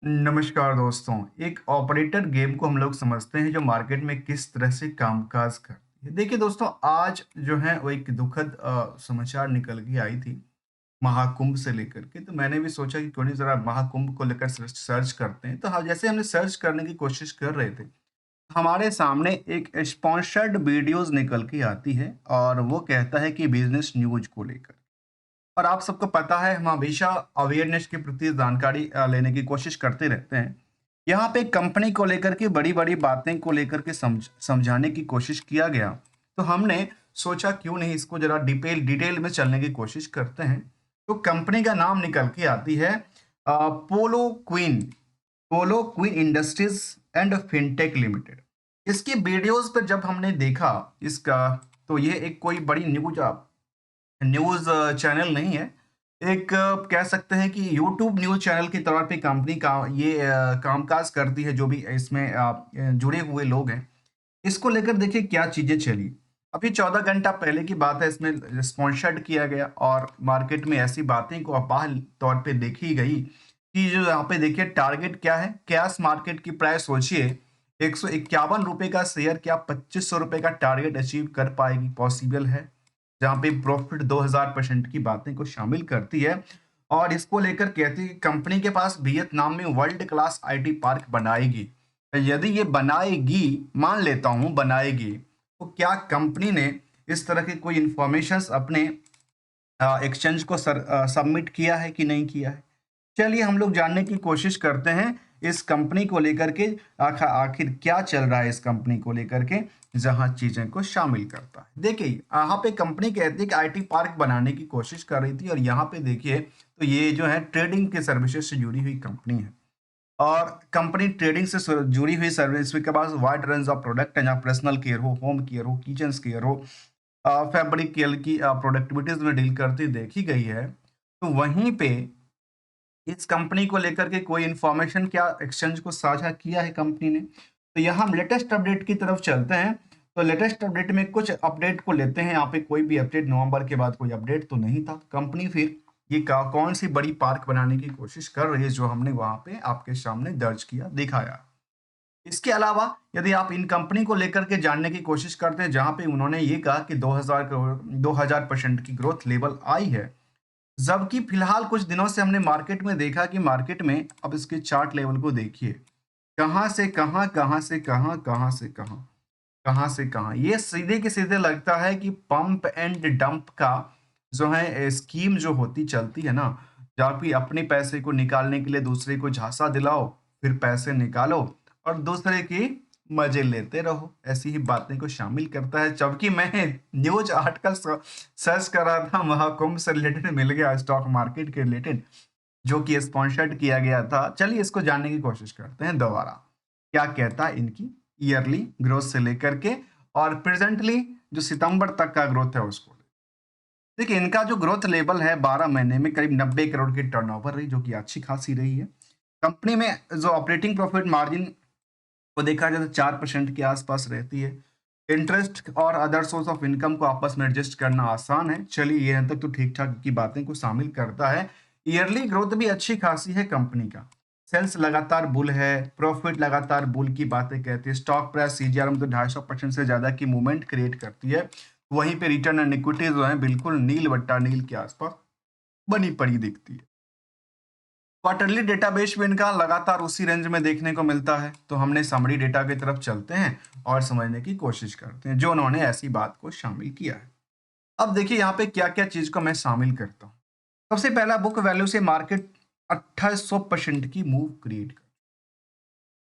नमस्कार दोस्तों। एक ऑपरेटर गेम को हम लोग समझते हैं जो मार्केट में किस तरह से कामकाज करती है। देखिए दोस्तों, आज जो है वो एक दुखद समाचार निकल के आई थी महाकुंभ से लेकर के। तो मैंने भी सोचा कि क्यों नहीं जरा महाकुंभ को लेकर सर्च सर्च करते हैं। तो हाँ, जैसे हमने सर्च करने की कोशिश कर रहे थे, हमारे सामने एक स्पॉन्सर्ड वीडियोस निकल के आती है और वो कहता है कि बिजनेस न्यूज को लेकर। और आप सबको पता है, हम हमेशा अवेयरनेस के प्रति जानकारी लेने की कोशिश करते रहते हैं। यहाँ पे कंपनी को लेकर के बड़ी-बड़ी बातें को लेकर के समझाने की कोशिश किया गया। तो हमने सोचा क्यों नहीं इसको ज़रा डिटेल में चलने की कोशिश करते हैं। तो कंपनी का नाम निकल के आती है Polo Queen Polo Queen Industries and Fintech Limited. इसकी वीडियोस पर जब हमने देखा इसका, तो ये एक कोई बड़ी न्यूज़ चैनल नहीं है। एक कह सकते हैं कि यूट्यूब न्यूज़ चैनल के तौर पे कंपनी का ये कामकाज करती है, जो भी इसमें जुड़े हुए लोग हैं। इसको लेकर देखिए क्या चीज़ें चली। अभी 14 घंटा पहले की बात है, इसमें स्पॉन्सर्ड किया गया और मार्केट में ऐसी बातें को अफवाह तौर पे देखी गई कि जो यहाँ पे देखिए टारगेट क्या है, कैश मार्केट की प्राइस सोचिए ₹151 का शेयर, क्या ₹2500 का टारगेट अचीव कर पाएगी? पॉसिबल है? जहाँ पे प्रॉफिट 2000% की बातें को शामिल करती है। और इसको लेकर कहती है कि कंपनी के पास वियतनाम में वर्ल्ड क्लास आईटी पार्क बनाएगी। यदि ये बनाएगी, मान लेता हूँ बनाएगी, तो क्या कंपनी ने इस तरह की कोई इंफॉर्मेशंस अपने एक्सचेंज को सबमिट किया है कि नहीं किया है? चलिए हम लोग जानने की कोशिश करते हैं इस कंपनी को लेकर के। आखिर क्या चल रहा है इस कंपनी को लेकर के, जहां चीजें को शामिल करता है। देखिए यहाँ पे कंपनी कहती है कि आईटी पार्क बनाने की कोशिश कर रही थी, और यहाँ पे देखिए तो ये जो है ट्रेडिंग के सर्विसेज से जुड़ी हुई कंपनी है। और कंपनी ट्रेडिंग से जुड़ी हुई सर्विस के पास वाइड रेंज ऑफ प्रोडक्ट है, जहाँ पर्सनल केयर हो, होम केयर हो, किचन केयर हो, फैब्रिक केयर की प्रोडक्टिविटीज में डील करती देखी गई है। तो वहीं पे इस कंपनी को लेकर के कोई इन्फॉर्मेशन क्या एक्सचेंज को साझा किया है कंपनी ने? तो यहाँ हम लेटेस्ट अपडेट की तरफ चलते हैं। तो लेटेस्ट अपडेट में कुछ अपडेट को लेते हैं। यहाँ पे कोई भी अपडेट नवंबर के बाद कोई अपडेट तो नहीं था। कंपनी फिर ये कौन सी बड़ी पार्क बनाने की कोशिश कर रही है, जो हमने वहां पे आपके सामने दर्ज किया दिखाया। इसके अलावा यदि आप इन कंपनी को लेकर के जानने की कोशिश करते हैं, जहां पे उन्होंने ये कहा कि 2000% की ग्रोथ लेवल आई है, जबकि फिलहाल कुछ दिनों से हमने मार्केट में देखा कि मार्केट में अब इसके चार्ट लेवल को देखिए, कहां से कहां, कहां से कहां, कहां से कहां, कहां से कहां। ये सीधे के सीधे लगता है कि पंप एंड डंप का जो है स्कीम जो होती चलती है ना, जहाँ पे अपने पैसे को निकालने के लिए दूसरे को झांसा दिलाओ, फिर पैसे निकालो और दूसरे की मजे लेते रहो, ऐसी ही बातें को शामिल करता है। जबकि मैं न्यूज आर्टिकल सर्च कर रहा था, महाकुंभ से रिलेटेड मिल गया, स्टॉक मार्केट के रिलेटेड, जो कि स्पॉन्सर्ड किया गया था। चलिए इसको जानने की कोशिश करते हैं दोबारा, क्या कहता है इनकी ईयरली ग्रोथ से लेकर के और प्रेजेंटली जो सितंबर तक का ग्रोथ है उसको। देखिए इनका जो ग्रोथ लेवल है 12 महीने में करीब 90 करोड़ की टर्नओवर रही, जो कि अच्छी खासी रही है। कंपनी में जो ऑपरेटिंग प्रॉफिट मार्जिन को देखा जाए तो 4% के आसपास रहती है। इंटरेस्ट और अदर सोर्स ऑफ इनकम को आपस में एडजस्ट करना आसान है। चलिए ये यहाँ तक तो ठीक ठाक की बातें को शामिल करता है। ईयरली ग्रोथ भी अच्छी खासी है कंपनी का। सेल्स लगातार बुल है, प्रॉफिट लगातार बुल की बातें कहती है। स्टॉक प्राइस सीजीआर में तो 250% से ज्यादा की मूवमेंट क्रिएट करती है। वहीं पे रिटर्न ऑन इक्विटी जो है बिल्कुल नील बट्टा नील के आसपास बनी पड़ी दिखती है। क्वार्टरली डेटाबेस में इनका लगातार उसी रेंज में देखने को मिलता है। तो हमने समरी डेटा की तरफ चलते हैं और समझने की कोशिश करते हैं जो उन्होंने ऐसी बात को शामिल किया है। अब देखिए यहाँ पे क्या क्या चीज को मैं शामिल करता हूँ। सबसे पहला, बुक वैल्यू से मार्केट 2800% की मूव क्रिएट कर।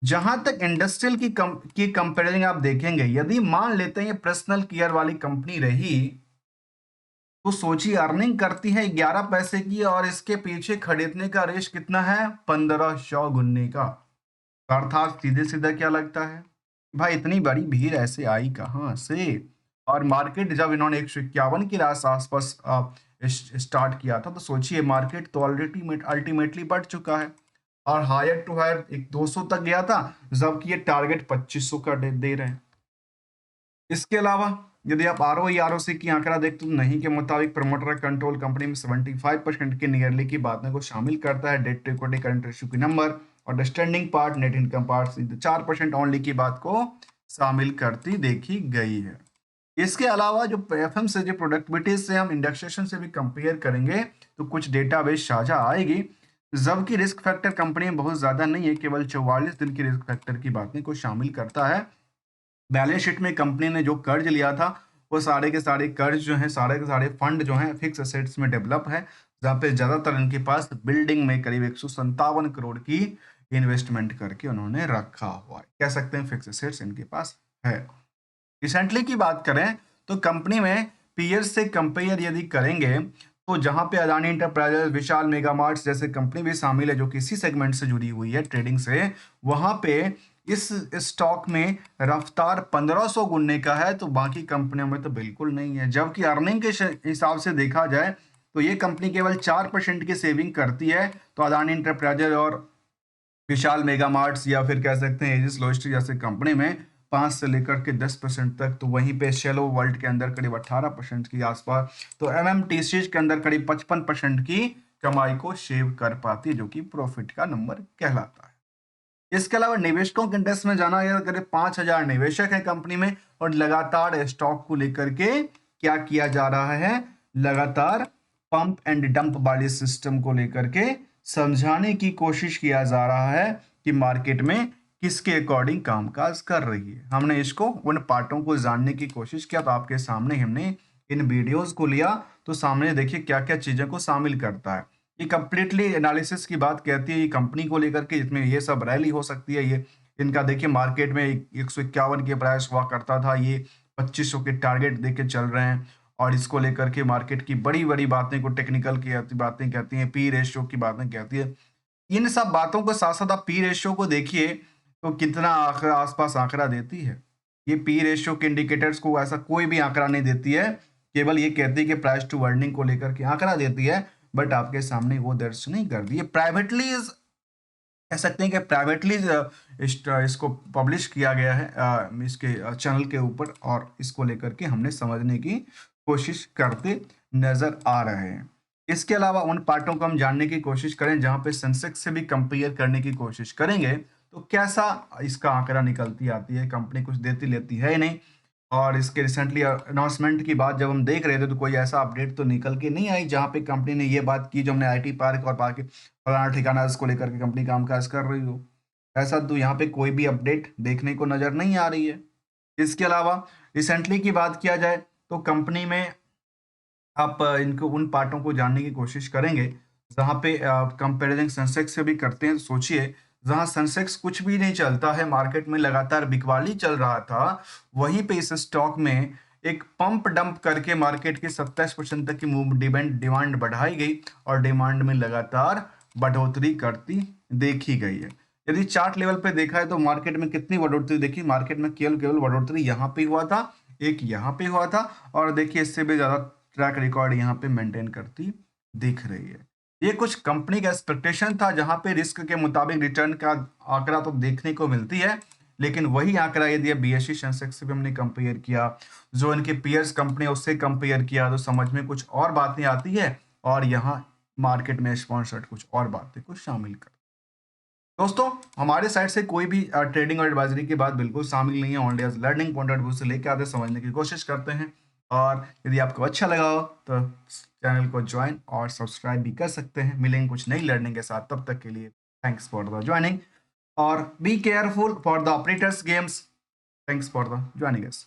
जहां तक इंडस्ट्रियल की कंपेरिजन आप देखेंगे, यदि मान लेते हैं ये पर्सनल केयर वाली कंपनी रही, तो सोचिए अर्निंग करती है 11 पैसे की और इसके पीछे खरीदने का रेश कितना है, 1500 गुन्ने का। अर्थात सीधे सीधा क्या लगता है भाई, इतनी बड़ी भीड़ ऐसे आई कहाँ से? और मार्केट जब इन्होंने 151 के आसपास स्टार्ट किया था, तो सोचिए मार्केट तो ऑलरेडी अल्टीमेटली बढ़ चुका है और हायर टू हायर एक 200 तक गया था, जबकि ये टारगेट 2500 का दे रहे हैं। इसके अलावा यदि आप आरओसी की आंकड़ा देखते तो नहीं के मुताबिक प्रमोटर कंट्रोल कंपनी में 75% के नियरली की बातों को शामिल करता है। Debt to equity current ratio की नंबर और understanding part, net income part 4% only की बात को शामिल करती देखी गई है। इसके अलावा जो एफएम से जो प्रोडक्टिविटी से हम इंडेक्सेशन से भी कंपेयर करेंगे तो कुछ डेटाबेस साझा आएगी, जबकि रिस्क फैक्टर कंपनी में बहुत ज्यादा नहीं है, केवल 44 दिन की रिस्क फैक्टर की बातें को शामिल करता है। बैलेंस शीट में कंपनी ने जो कर्ज लिया था वो सारे के सारे कर्ज जो है, सारे के सारे फंड जो है फिक्स एसेट्स में डेवलप है, जहाँ पे ज्यादातर इनके पास बिल्डिंग में करीब 157 करोड़ की इन्वेस्टमेंट करके उन्होंने रखा हुआ है। कह सकते हैं फिक्स एसेट्स इनके पास है। रिसेंटली की बात करें तो कंपनी में पीयर्स से कंपेयर यदि करेंगे तो जहां पे अदानी इंटरप्राइजेज, विशाल मेगा मार्ट्स जैसे कंपनी भी शामिल है जो किसी सेगमेंट से जुड़ी हुई है ट्रेडिंग से, वहां पे इस स्टॉक में रफ्तार 1500 गुने का है, तो बाकी कंपनियों में तो बिल्कुल नहीं है। जबकि अर्निंग के हिसाब से देखा जाए तो ये कंपनी केवल 4% की सेविंग करती है, तो अदानी इंटरप्राइजेज और विशाल मेगा मार्ट्स या फिर कह सकते हैं एजिस लॉजिस्टिक जैसे कंपनी में 5 से लेकर के 10% तक, तो वहीं पे शेलो वर्ल्ड के अंदर करीब 18% के आसपास, तो एमएमटीसी के अंदर करीब 55% की कमाई को शेव कर पाती है, जो कि प्रॉफिट का नंबर कहलाता है। इसके अलावा निवेशकों के इंडेक्स में जाना है, करीब 5000 निवेशक है कंपनी में, और लगातार स्टॉक को लेकर के क्या किया जा रहा है, लगातार पंप एंड डंप वाले सिस्टम को लेकर के समझाने की कोशिश किया जा रहा है कि मार्केट में किसके अकॉर्डिंग कामकाज कर रही है। हमने इसको उन पार्टों को जानने की कोशिश किया, तो आपके सामने हमने इन वीडियोस को लिया, तो सामने देखिए क्या क्या चीजें को शामिल करता है। ये कंप्लीटली एनालिसिस की बात कहती है ये कंपनी को लेकर के, जिसमें ये सब रैली हो सकती है। ये इनका देखिए मार्केट में 151 के प्राइस हुआ करता था, ये 2500 के टारगेट देके चल रहे हैं, और इसको लेकर के मार्केट की बड़ी बड़ी बातें को, टेक्निकल की बातें कहती हैं, पी रेशियो की बातें कहती है। इन सब बातों को साथ साथ आप पी रेशियो को देखिए तो कितना आंकड़ा आसपास आंकड़ा देती है। ये पी रेशियो के इंडिकेटर्स को ऐसा कोई भी आंकड़ा नहीं देती है, केवल ये कहती है कि प्राइस टू अर्निंग को लेकर के आंकड़ा देती है, बट आपके सामने वो दर्ज नहीं कर दी। ये प्राइवेटली कह सकते हैं कि प्राइवेटली इसको पब्लिश किया गया है इसके चैनल के ऊपर, और इसको लेकर के हमने समझने की कोशिश करते नजर आ रहे हैं। इसके अलावा उन पार्टों को हम जानने की कोशिश करें जहां पे सेंसेक्स से भी कंपेयर करने की कोशिश करेंगे, तो कैसा इसका आंकड़ा निकलती आती है, कंपनी कुछ देती लेती है नहीं। और इसके रिसेंटली अनाउंसमेंट की बात जब हम देख रहे थे तो कोई ऐसा अपडेट तो निकल के नहीं आई जहां पे कंपनी ने ये बात की जो हमने आईटी पार्क और बाकी फलाना ठिकाना इसको लेकर के कंपनी कामकाज कर रही हो। ऐसा तो यहाँ पे कोई भी अपडेट देखने को नजर नहीं आ रही है। इसके अलावा रिसेंटली की बात किया जाए तो कंपनी में आप इनको उन पार्टों को जानने की कोशिश करेंगे जहाँ पे कंपेरिजन सेंसेक्स से भी करते हैं, तो सोचिए जहाँ सेंसेक्स कुछ भी नहीं चलता है, मार्केट में लगातार बिकवाली चल रहा था, वहीं पे इस स्टॉक में एक पंप डंप करके मार्केट की 27% तक की डिमांड बढ़ाई गई, और डिमांड में लगातार बढ़ोतरी करती देखी गई है। यदि चार्ट लेवल पे देखा है तो मार्केट में कितनी बढ़ोतरी देखी, मार्केट में केवल केवल बढ़ोतरी यहाँ पे हुआ था, एक यहाँ पे हुआ था, और देखिए इससे भी ज्यादा ट्रैक रिकॉर्ड यहाँ पे मेंटेन करती दिख रही है। ये कुछ कंपनी का एक्सपेक्टेशन था जहां पे रिस्क के मुताबिक रिटर्न का आंकड़ा तो देखने को मिलती है, लेकिन वही आंकड़ा यदि बीएसई सेंसेक्स से भी हमने कंपेयर किया, जो इनके पीयर्स कंपनी उससे कंपेयर किया, तो समझ में कुछ और बातें आती है, और यहाँ मार्केट में स्पॉन्सर्ड कुछ और बातें को शामिल कर। दोस्तों हमारे साइड से कोई भी ट्रेडिंग और एडवाइजरी की बात बिल्कुल शामिल नहीं है, only as learning point of view से लेकर आते समझने की कोशिश करते हैं। और यदि आपको अच्छा लगा हो तो चैनल को ज्वाइन और सब्सक्राइब भी कर सकते हैं। मिलेंगे कुछ नई लर्निंग के साथ, तब तक के लिए थैंक्स फॉर द ज्वाइनिंग, और be careful for the operators games. Thanks for the joining us.